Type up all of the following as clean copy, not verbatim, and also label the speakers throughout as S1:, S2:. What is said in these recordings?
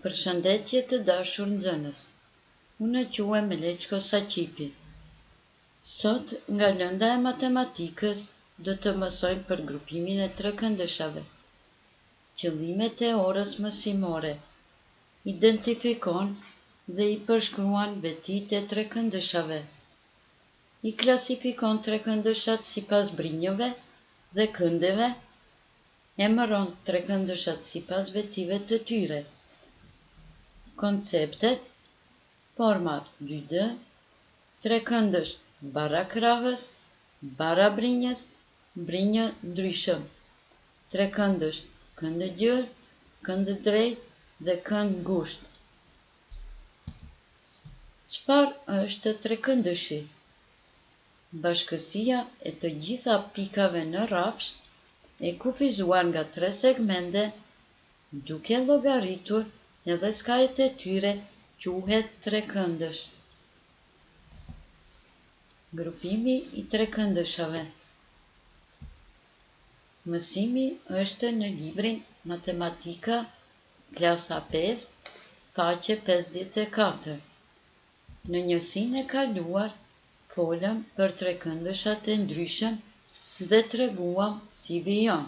S1: Përshëndetje të dashur nxënës. Unë quhem Meleçko Saqipi. Sot nga lënda e matematikës do të mësojmë për grupimin e trekëndëshave. Qëllimet e orës mësimore. Identifikon dhe i përshkruan vetitë e trekëndëshave. I klasifikon trekëndëshat sipas brinjëve dhe këndeve. Emëron trekëndëshat sipas vetive të tyre. Konceptet: forma 2D, trekëndësh bara krahës, bara brinjës, brinjë ndryshëm, trekëndësh këndë gjërë, këndë drejtë dhe këndë ngushtë. Çfarë është trekëndëshi? Bashkësia e të gjitha pikave në rafsh, e kufizuar nga 3 segmente, duke llogaritur edhe skajet e tyre, quhet trekëndësh. Grupimi i trekëndëshave. Mësimi është në librin Matematika, klasa 5, faqe 54. Në njësinë e kaluar, folëm për trekëndëshat e ndryshëm dhe treguam si vijon.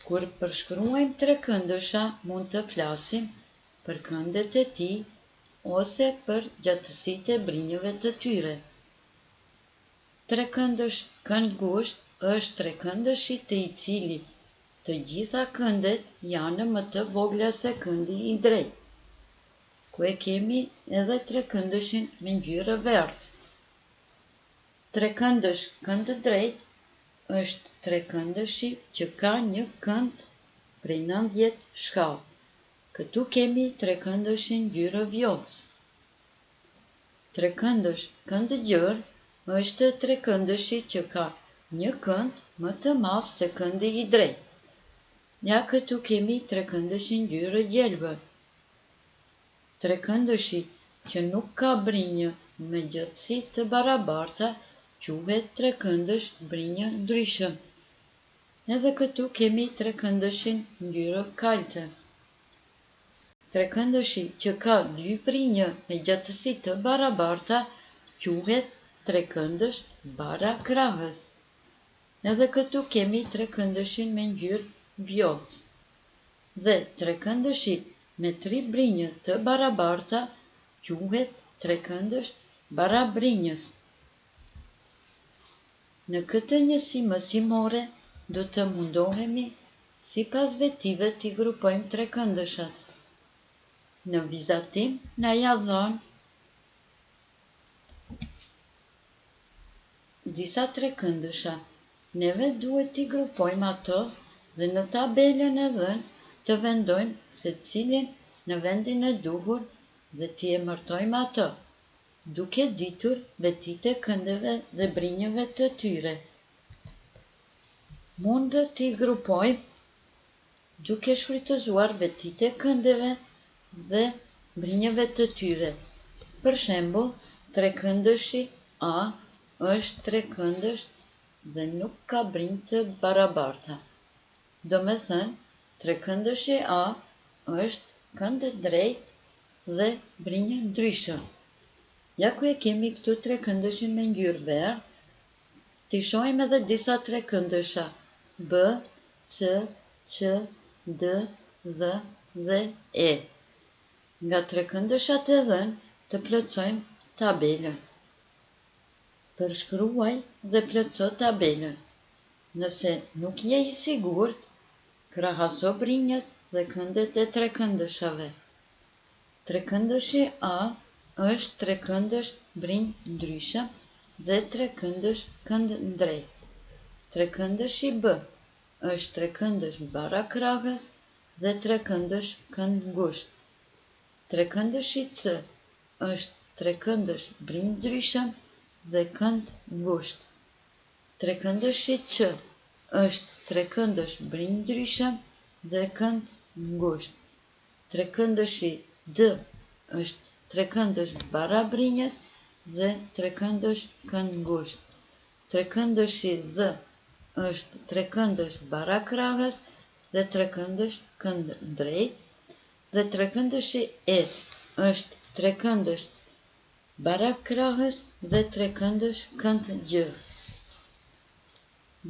S1: Kur përshkruajmë trekëndësha, mund të flasim për këndet e tij ose për gjatësitë e brinjëve të tyre. Trekëndësh kënd ngushtë është trekëndëshi të i cili të gjitha këndet janë më të vogla se këndi i drejtë, ku e kemi edhe trekëndëshin me ngjyrë verdh. Trekëndësh kënd drejtë është trekëndëshi që ka një kënd prej 90 shkallë. Këtu kemi trekëndëshin ngjyrë vjollcë. Trekëndësh kënd gjerë është trekëndëshi që ka një kënd më të madh se këndi i drejtë. Ja këtu kemi trekëndëshin ngjyrë gjelbër. Trekëndëshi që nuk ka brinjë me gjatësi të barabarta quhet trekëndësh brinjë ndryshëm. Edhe këtu kemi trekëndëshin ngjyrë kaltër. Trekëndëshi që ka 2 brinjë me gjatësi të barabarta quhet trekëndësh bara krahës. Edhe këtu kemi trekëndëshin me ngjyrë vjollcë. Dhe trekëndëshi me 3 brinjë të barabarta quhet trekëndësh bara brinjës. Në këtë njësi mësimore do të mundohemi sipas vetive t'i grupojmë trekëndëshat. Në vizatim na ja dhënë disa trekëndësha. Neve duhet t'i grupojmë ato dhe në tabelën e dhënë të vendojmë se cilin në vendin e duhur dhe t'i emërtojmë ato, duke ditur vetitë e këndeve dhe brinjëve të tyre. Mund t'i grupojmë duke shfrytëzuar vetitë e këndeve dhe brinjëve të tyre. Për shembull, trekëndëshi A është trekëndësh dhe nuk ka brinjë të barabarta. Domethënë, trekëndëshi A është kënd drejtë dhe brinjë ndryshëm. Ja ku e kemi këtu trekëndëshin me ngjyrë verdh, t'i shohim edhe disa trekëndësha B, C, Q, D, Dh dhe E. Nga trekëndëshat e dhënë të plotësojmë tabelën. Përshkruaj dhe plotëso tabelën. Nëse nuk je i sigurt, krahaso brinjët dhe këndet e trekëndëshave. Trekëndëshi A është trekëndësh brinjë ndryshëm dhe trekëndësh kënd drejtë. Trekëndëshi B është trekëndësh bara krahës dhe trekëndësh kënd ngushtë. Trekëndëshi C është trekëndësh brinjë ndryshëm dhe kënd ngushtë. Trekëndëshi Q është trekëndësh brinjë ndryshëm dhe kënd ngushtë. Trekëndëshi D është trekëndësh bara brinjës dhe trekëndësh kënd ngushtë. Trekëndëshi Dh është trekëndësh bara krahës dhe trekëndësh kënd drejtë. dhe trekëndëshi E është trekëndësh barak krahës dhe trekëndësh kënd gjë.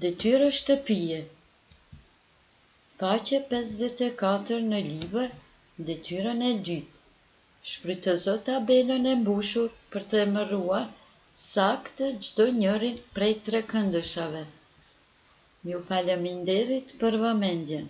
S1: Detyrë shtëpie. Faqe 54 në libër, detyrën e dytë. Shfrytëzo tabelën e mbushur për të emëruar saktë çdo njërin prej trekëndëshave. Ju faleminderit për vëmendjen.